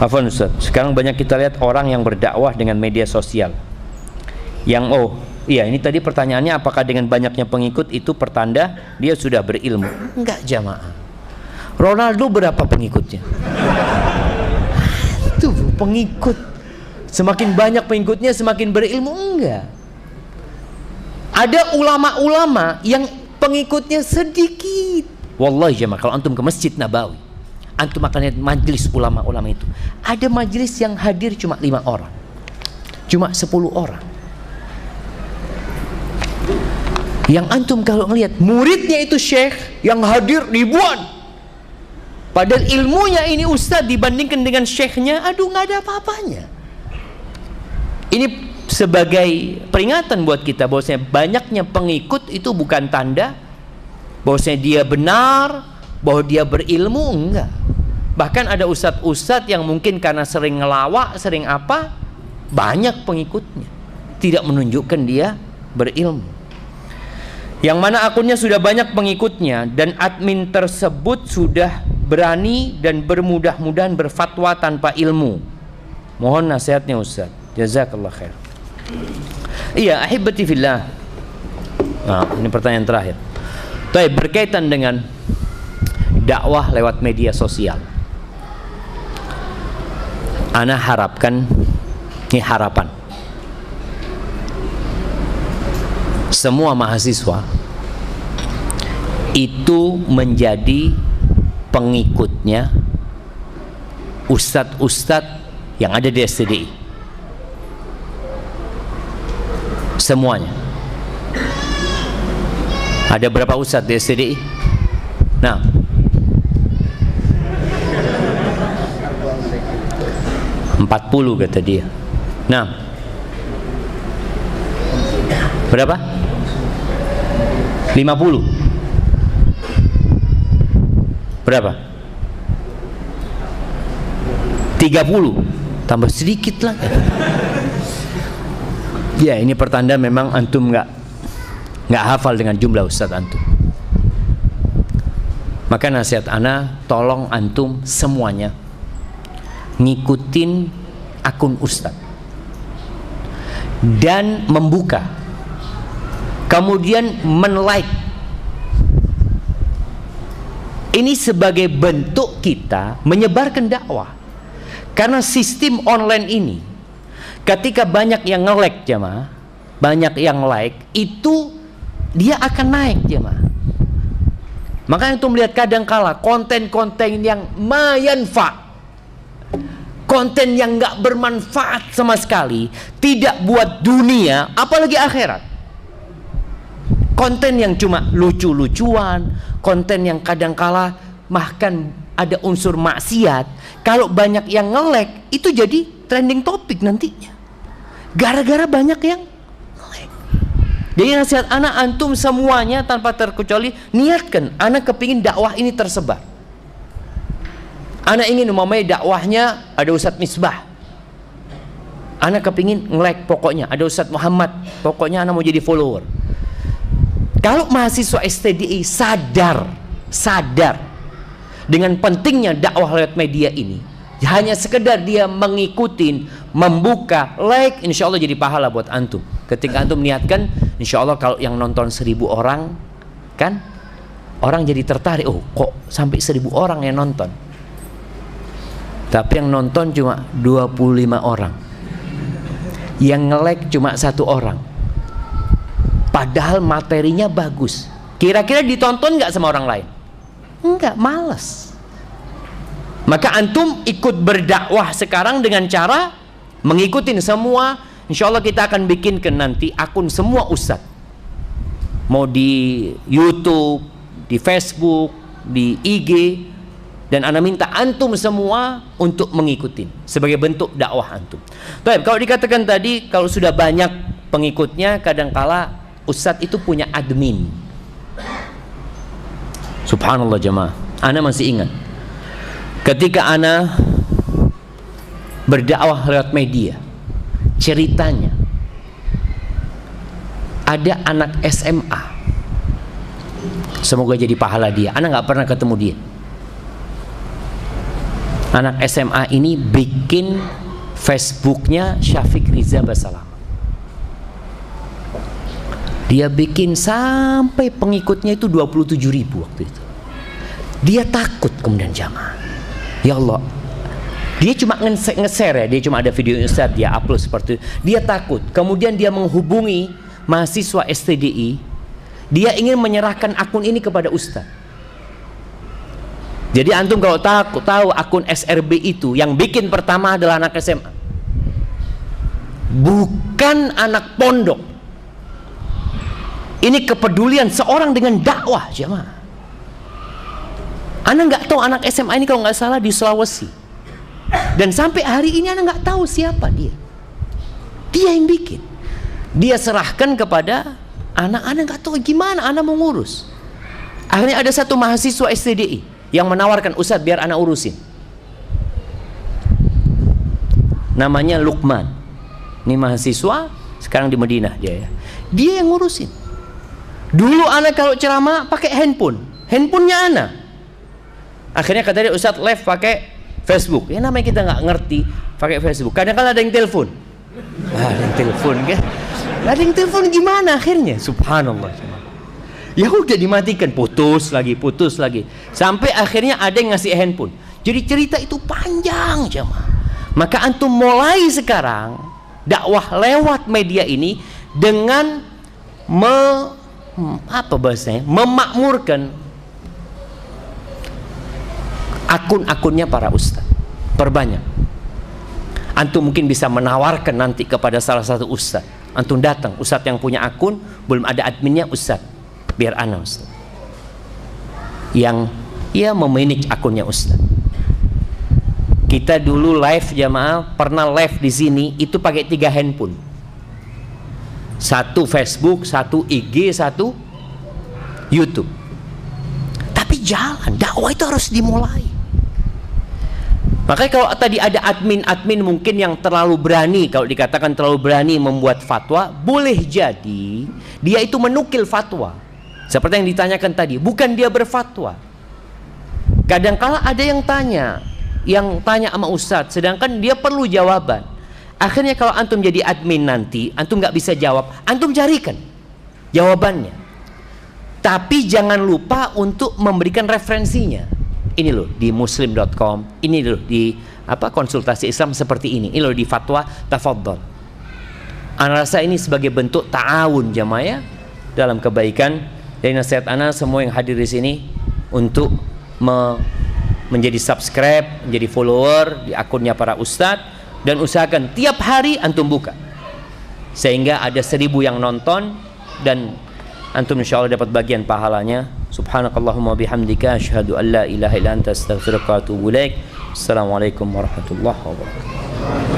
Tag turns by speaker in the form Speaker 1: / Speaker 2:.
Speaker 1: Afwan Ustaz, sekarang banyak kita lihat orang yang berdakwah dengan media sosial. Yang iya, ini tadi pertanyaannya, apakah dengan banyaknya pengikut itu pertanda dia sudah berilmu? Enggak jamaah. Ronaldo berapa pengikutnya? Itu pengikut. Semakin banyak pengikutnya semakin berilmu? Enggak. Ada ulama-ulama yang pengikutnya sedikit. Wallahi jamaah, kalau antum ke Masjid Nabawi, antum akan lihat majelis ulama-ulama itu. Ada majelis yang hadir cuma 5 orang, cuma 10 orang. Yang antum kalau ngelihat muridnya itu syekh, yang hadir ribuan, padahal ilmunya ini ustadz dibandingkan dengan syekhnya, aduh nggak ada apa-apanya. Ini sebagai peringatan buat kita bahwasanya banyaknya pengikut itu bukan tanda bahwasanya dia benar, bahwa dia berilmu, enggak. Bahkan ada ustadz-ustadz yang mungkin karena sering ngelawak, sering apa, banyak pengikutnya, tidak menunjukkan dia berilmu. Yang mana akunnya sudah banyak pengikutnya dan admin tersebut sudah berani dan bermudah-mudahan berfatwa tanpa ilmu. Mohon nasihatnya Ustaz. Jazakallah khair. Iya, ahibati fillah. Nah, ini pertanyaan terakhir. Baik, berkaitan dengan dakwah lewat media sosial. Ana harapkan, ini harapan, semua mahasiswa itu menjadi pengikutnya ustadz-ustadz yang ada di STDI. Semuanya. Ada berapa ustadz di STDI? Nah, puluh kata dia. Nah, berapa? 50. Berapa? 30. Tambah sedikit lah. Ya, ini pertanda memang antum nggak hafal dengan jumlah ustadz antum. Maka nasihat ana, tolong antum semuanya ngikutin akun ustadz dan membuka, kemudian men-like. Ini sebagai bentuk kita menyebarkan dakwah. Karena sistem online ini, ketika banyak yang nge-like jemaah, banyak yang like, itu dia akan naik jemaah. Makanya itu melihat kadangkala konten-konten yang mayanfa, konten yang nggak bermanfaat sama sekali, tidak buat dunia apalagi akhirat. Konten yang cuma lucu-lucuan, konten yang kadangkala bahkan ada unsur maksiat, kalau banyak yang nge-like itu jadi trending topik nantinya, gara-gara banyak yang nge-like. Jadi nasihat anak antum semuanya tanpa terkecuali, niatkan anak kepingin dakwah ini tersebar. Anak ingin umpamanya dakwahnya ada Ustadz Misbah, anak kepingin nge-like, pokoknya ada Ustadz Muhammad, pokoknya anak mau jadi follower. Kalau mahasiswa STDI sadar dengan pentingnya dakwah lewat media ini, hanya sekedar dia mengikuti, membuka, like, insya Allah jadi pahala buat antum. Ketika antum niatkan, insya Allah kalau yang nonton 1000 orang, kan orang jadi tertarik, oh kok sampai 1000 orang yang nonton, tapi yang nonton cuma 25 orang, yang nge-like cuma 1 orang, padahal materinya bagus. Kira-kira ditonton nggak sama orang lain? Enggak, malas. Maka antum ikut berdakwah sekarang dengan cara mengikuti semua. Insya Allah kita akan bikinkan nanti akun semua ustadz, mau di YouTube, di Facebook, di IG, dan ana minta antum semua untuk mengikuti sebagai bentuk dakwah antum. Baik, kalau dikatakan tadi kalau sudah banyak pengikutnya, kadangkala ustadz itu punya admin. Subhanallah jemaah, ana masih ingat ketika ana berdakwah lewat media, ceritanya ada anak SMA, semoga jadi pahala dia, ana nggak pernah ketemu dia. Anak SMA ini bikin Facebooknya Syafiq Riza Basalam. Dia bikin sampai pengikutnya itu 27.000 waktu itu. Dia takut kemudian jamaah. Ya Allah, dia cuma nge-share ya, dia cuma ada video Ustaz, dia upload seperti itu. Dia takut. Kemudian dia menghubungi mahasiswa STDI. Dia ingin menyerahkan akun ini kepada Ustaz. Jadi antum kalau tahu akun SRB itu yang bikin pertama adalah anak SMA. Bukan anak pondok. Ini kepedulian seorang dengan dakwah, jemaah. Ana nggak tahu anak SMA ini kalau nggak salah di Sulawesi. Dan sampai hari ini Ana nggak tahu siapa dia. Dia yang bikin. Dia serahkan kepada anak. Ana nggak tahu gimana Ana mengurus. Akhirnya ada satu mahasiswa STDI yang menawarkan, Ustaz biar Ana urusin. Namanya Lukman. Ini mahasiswa sekarang di Madinah dia ya. Dia yang ngurusin. Dulu Ana kalau ceramah pakai handphone. Handphonenya Ana. Akhirnya kata dia, Ustaz live pakai Facebook. Ya namanya kita nggak ngerti pakai Facebook. Kadang-kadang ada yang telepon. Ada yang telepon kan? Ada yang telepon gimana akhirnya? Subhanallah. Ya udah dimatikan, putus lagi. Sampai akhirnya ada yang ngasih handphone. Jadi cerita itu panjang jemaah. Maka antum mulai sekarang dakwah lewat media ini dengan memakmurkan akun-akunnya para ustaz. Perbanyak. Antum mungkin bisa menawarkan nanti kepada salah satu ustaz. Antum datang, ustaz yang punya akun belum ada adminnya, ustaz biar ana ustaz yang memanage akunnya ustaz. Kita dulu live jamaah, pernah live di sini itu pakai 3 handphone. Satu Facebook, satu IG, satu YouTube. Tapi jalan, dakwah itu harus dimulai. Makanya kalau tadi ada admin mungkin yang terlalu berani, kalau dikatakan terlalu berani membuat fatwa, boleh jadi dia itu menukil fatwa. Seperti yang ditanyakan tadi, bukan dia berfatwa. Kadang-kala ada yang tanya sama ustadz, sedangkan dia perlu jawaban. Akhirnya kalau antum jadi admin nanti, antum nggak bisa jawab, antum carikan jawabannya. Tapi jangan lupa untuk memberikan referensinya. Ini loh di muslim.com, ini loh di konsultasi Islam seperti ini loh di fatwa tafadhol. Ana rasa ini sebagai bentuk ta'awun jamaah ya, dalam kebaikan. Dari nasihat ana semua yang hadir di sini untuk menjadi subscribe, menjadi follower di akunnya para ustadz, dan usahakan tiap hari antum buka sehingga ada 1000 yang nonton dan antum insyaallah dapat bagian pahalanya. Subhanakallahumma bihamdika asyhadu an la ilaha illa anta astaghfiruka wa atubu ilaik. Assalamualaikum warahmatullahi wabarakatuh.